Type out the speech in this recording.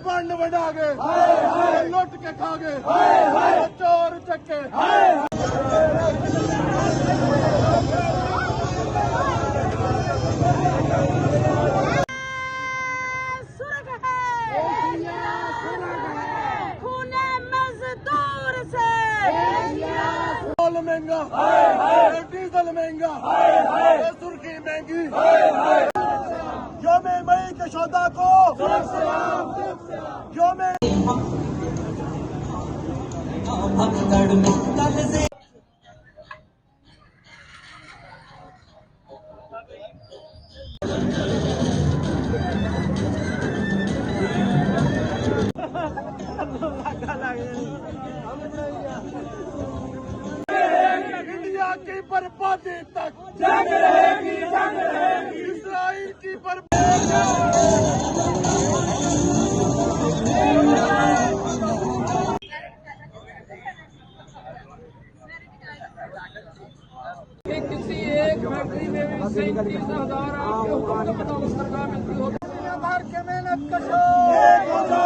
बंड बना गए, लुट के खा गए, चोर चक्के। महंगा, डीजल महंगा, सुर्खी महंगी, योम मई के शोधा को योम इंडिया की बर्बादी तक जंग रहेगी, इस्राइल की किसी एक फैक्ट्री में भी 37,000 आपके हुक्म के मुताबिक तनख्वाह मिलती होगी। मार के मेहनत कशो